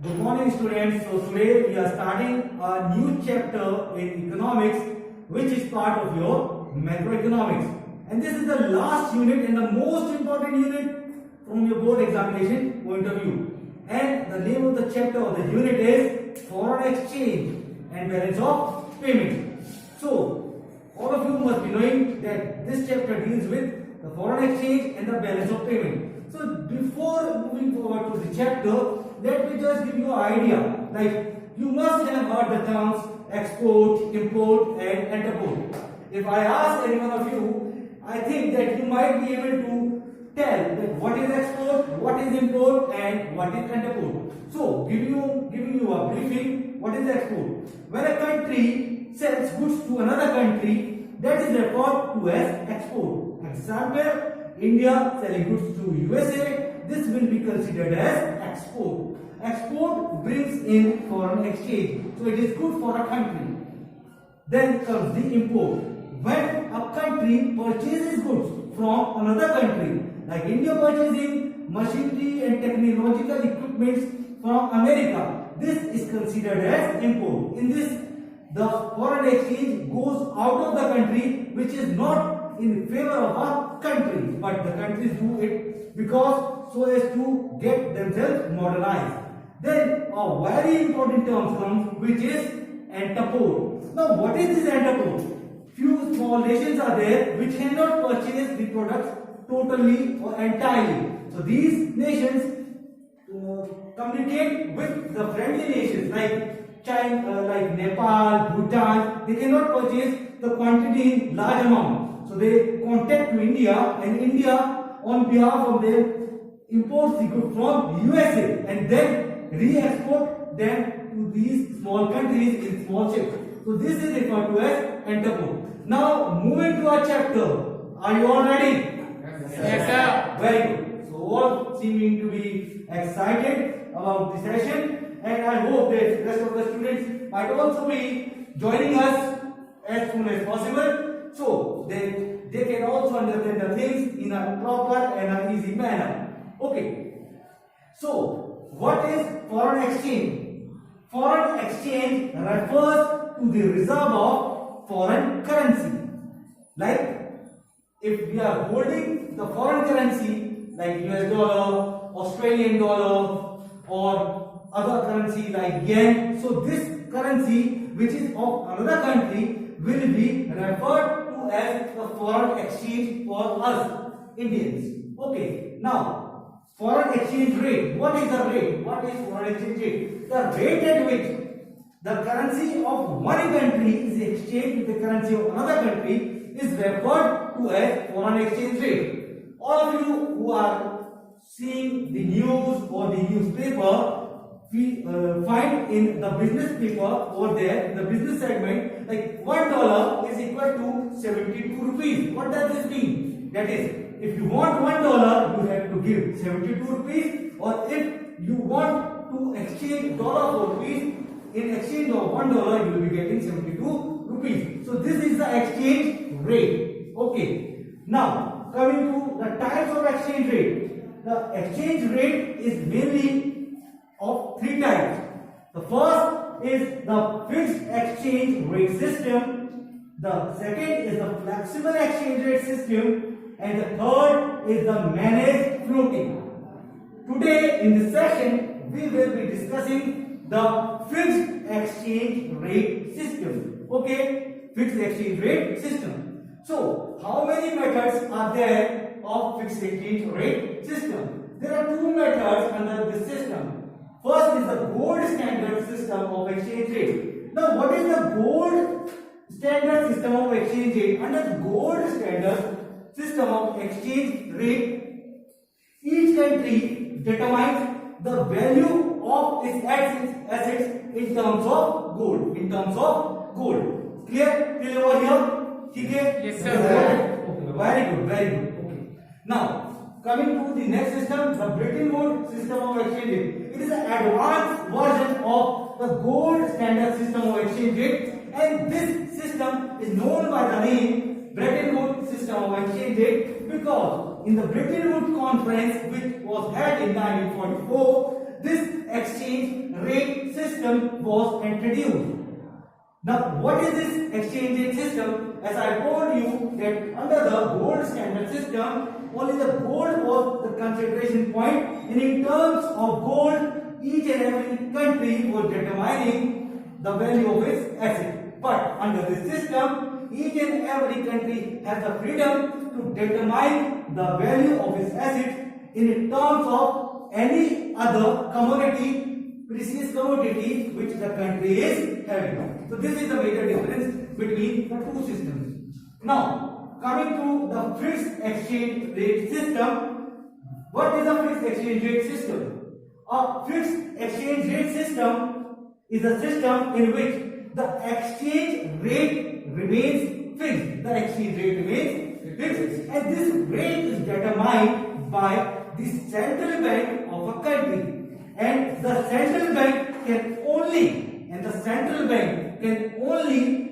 Good morning, students. So today we are starting a new chapter in economics, which is part of your macroeconomics. And this is the last unit and the most important unit from your board examination point of view. And the name of the chapter or the unit is foreign exchange and balance of payment. So all of you must be knowing that this chapter deals with the foreign exchange and the balance of payment. So before moving forward to the chapter, let me just give you an idea. Like you must have heard the terms export, import and interport. If I ask any one of you, I think that you might be able to tell that what is export, what is import and what is interport. So giving you a briefing, what is export? When a country sells goods to another country, that is referred to as export. Example, India selling goods to USA, this will be considered as export. Export brings in foreign exchange, so it is good for a country. Then comes the import. When a country purchases goods from another country, like India purchasing machinery and technological equipment from America, this is considered as import. In this, the foreign exchange goes out of the country, which is not in favor of a country, but the countries do it because so as to get themselves modernized. Then a very important term comes, which is interport. Now what is this interport? Few small nations are there which cannot purchase the products totally or entirely. So these nations communicate with the friendly nations like China, like Nepal, Bhutan. They cannot purchase the quantity in large amount. So they contact to India, and India on behalf of them imports the goods from USA and then re-export them to these small countries in small ships. So this is referred to as interport. Now moving to our chapter. Are you all ready? Yes, sir. Very good. So all seeming to be excited about the session, and I hope that the rest of the students might also be joining us as soon as possible, so they can also understand the things in a proper and an easy manner. Okay. So what is foreign exchange? Foreign exchange refers to the reserve of foreign currency. Like if we are holding the foreign currency like US dollar, Australian dollar or other currency like yen, so this currency which is of another country will be referred to as the foreign exchange for us Indians. Okay, now foreign exchange rate. What is the rate? What is foreign exchange rate? The rate at which the currency of one country is exchanged with the currency of another country is referred to as foreign exchange rate. All of you who are seeing the news or the newspaper, we find in the business paper over there, in the business segment, like $1 is equal to 72 rupees. What does this mean? That is, if you want $1, you have to give 72 rupees, or if you want to exchange dollar for rupees, in exchange of $1, you will be getting 72 rupees. So this is the exchange rate. Okay. Now coming to the types of exchange rate. The exchange rate is mainly of three types. The first is the fixed exchange rate system. The second is the flexible exchange rate system, and the third is the managed floating. Today in this session we will be discussing the fixed exchange rate system. Okay, fixed exchange rate system. So how many methods are there of fixed exchange rate system? There are two methods under this system. First is the gold standard system of exchange rate. Now what is the gold standard system of exchange rate? Under the gold standard system of exchange rate, each country determines the value of its assets in terms of gold. In terms of gold. Clear? Clear over here? Okay? Yes, sir. Okay. Very good. Very good. Okay. Now coming to the next system, the Bretton Woods system of exchange rate. It is an advanced version of the gold standard system of exchange rate, and this system is known by the name Bretton Woods system of exchange rate because in the Bretton Woods conference which was held in 1944, this exchange exchange rate system was introduced. Now, what is this exchange rate system? As I told you that under the gold standard system, only the gold was the consideration point, and in terms of gold, each and every country was determining the value of its asset. But under this system, each and every country has the freedom to determine the value of its asset in terms of any other commodity, precious commodity which the country is having. So this is the major difference between the two systems. Now, coming to the fixed exchange rate system, what is a fixed exchange rate system? A fixed exchange rate system is a system in which the exchange rate remains fixed. The exchange rate remains fixed, and this rate is determined by the central bank of a country, and the central bank can only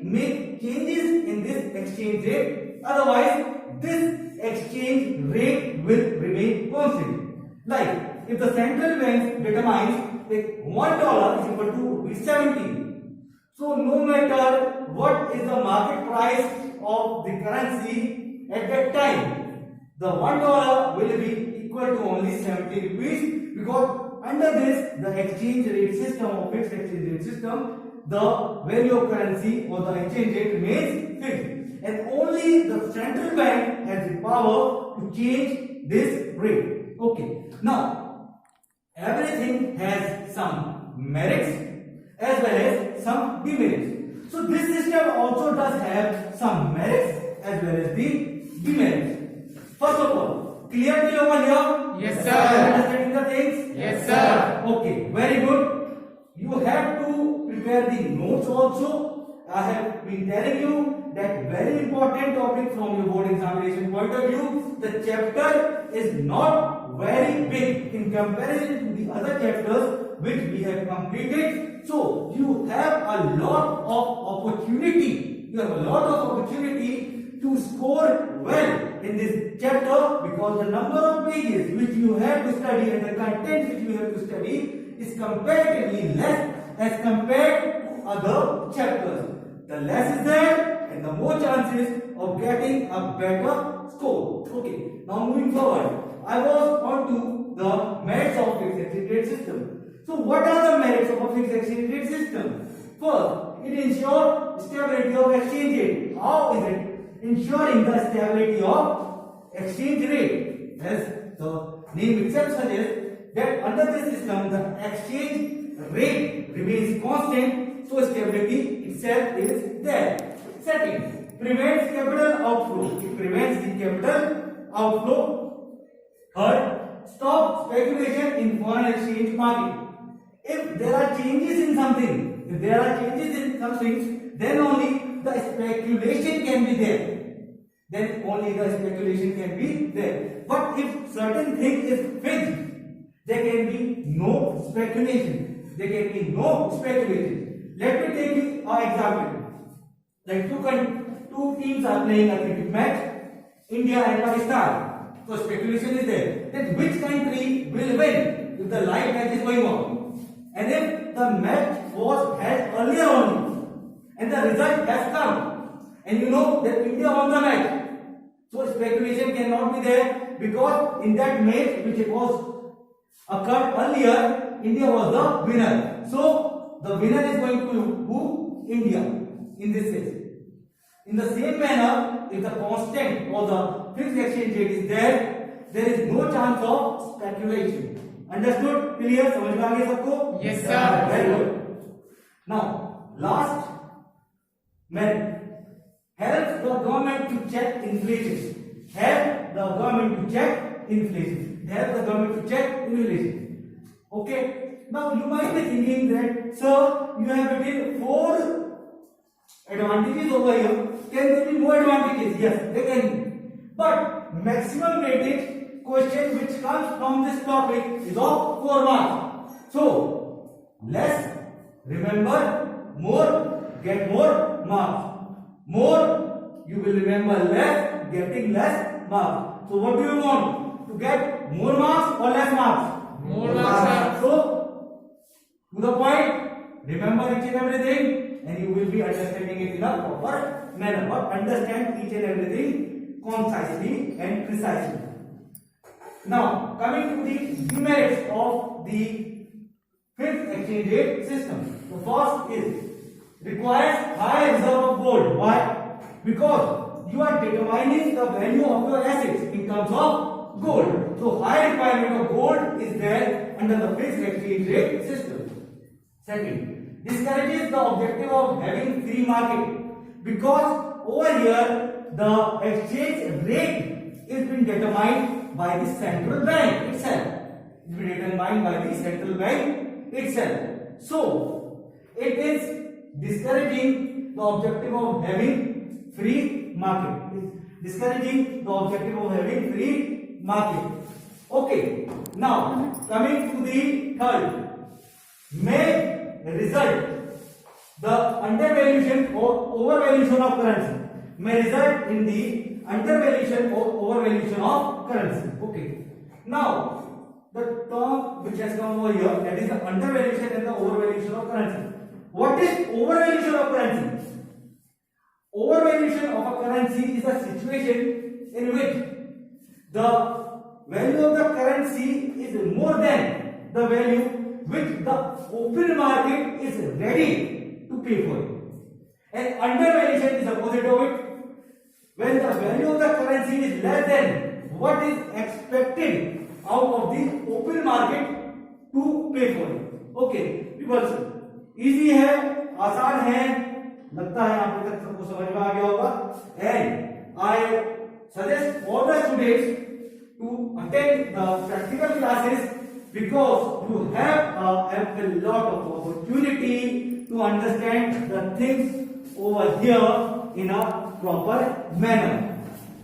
make changes in this exchange rate. Otherwise, this exchange rate will remain constant. Like if the central bank determines that $1 is equal to ₹17, so no matter what is the market price of the currency at that time, the $1 will be equal to only 70 rupees, because under this, the exchange rate system or fixed exchange rate system, the value of currency or the exchange rate remains fixed, and only the central bank has the power to change this rate. Okay. Now, everything has some merits as well as some demerits. So this system also does have some merits as well as the demerits. First of all, clear till over here? Yes, sir. Understanding the things? Yes, sir. Okay, very good. You have to prepare the notes also. I have been telling you that very important topic from your board examination point of view. The chapter is not very big in comparison to the other chapters which we have completed. So you have a lot of opportunity. You have a lot of opportunity to score well in this chapter, because the number of pages which you have to study and the content which you have to study is comparatively less as compared to other chapters. The less is there, and the more chances of getting a better score. Okay, now moving forward, I was on to the merits of fixed exchange rate system. So what are the merits of a fixed exchange rate system? First, it ensures stability of exchange rate. How is it ensuring the stability of exchange rate? As the name itself suggests, that under this system the exchange rate remains constant, so stability itself is there. Second, prevents capital outflow. It prevents the capital outflow. Third, stop speculation in foreign exchange market. If there are changes in something, then only the speculation can be there. But if certain thing is fixed, there can be no speculation. Let me take you an example. Like two teams are playing a cricket match, India and Pakistan. So speculation is there that which country will win if the live match is going on. And if the match was held earlier only and the result has come, and you know that India won the match, so speculation cannot be there, because in that match which was occurred earlier, India was the winner. So the winner is going to who? India in this case. In the same manner, if the constant or the fixed exchange rate is there, there is no chance of speculation. Understood? Clear? समझ में आ गया सबको? Yes, sir. Very good. Now, last merit helps the government to check inflation. Help the government to check inflation. Okay. Now you might be thinking that, sir, you have written 4 advantages over here. Can there be more advantages? Yes, there can be. But maximum weightage question which comes from this topic is of 4 marks. So less remember, more get more marks. More you will remember less, getting less marks. So what do you want? To get more marks or less marks? More marks, sir. So to the point, remember each and everything, and you will be understanding it in a proper manner. Or understand each and everything concisely and precisely. Now, coming to the demerits of the fifth exchange rate system. The first is requires high reserve of gold. Why? Because you are determining the value of your assets in terms of gold. So high requirement of gold is there under the fixed exchange rate system. Second, discourages the objective of having free market, because over here the exchange rate is being determined by the central bank itself. It is being determined by the central bank itself. So it is discouraging the objective of having free market. It's discouraging the objective of having free market. Okay. Now coming to the third, may result the undervaluation or overvaluation of currency. May result in the undervaluation or overvaluation of currency. Okay. Now the term which has come over here, that is the undervaluation and the overvaluation of currency. What is overvaluation of currency? Overvaluation of a currency is a situation in which the value of the currency is more than the value which the open market is ready to pay for it. And undervaluation is the opposite of it. When the value of the currency is less than what is expected out of the open market to pay for it. Okay, people, easy है, आसान है, लगता है आप तक सबको समझ में आ गया होगा. And I suggest all the students to attend the practical classes, because you have a lot of opportunity to understand the things over here in a proper manner.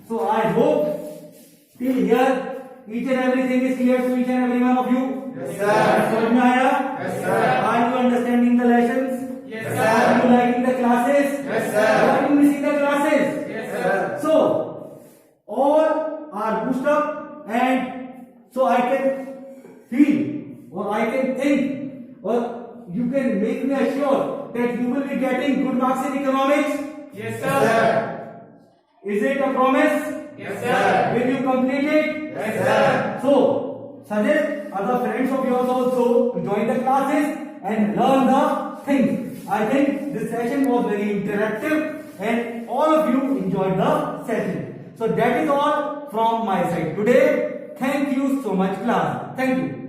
So I hope till here each and everything is clear to each and every one of you. Yes, sir. समझ में आया? Yes, sir. Are you understanding the lessons? Yes, Are sir. you liking the classes? Yes, sir. Are you missing the classes? Yes, sir. So all are boosted up, and so I can feel, or I can think, or you can make me assure that you will be getting good marks in economics. Yes, sir. Is it a promise? Yes, sir. Will you complete it? Yes, sir. So suggest other friends of yours also to join the classes and learn the things. I think this session was very interactive and all of you enjoyed the session. So that is all from my side today. Thank you so much, class. Thank you.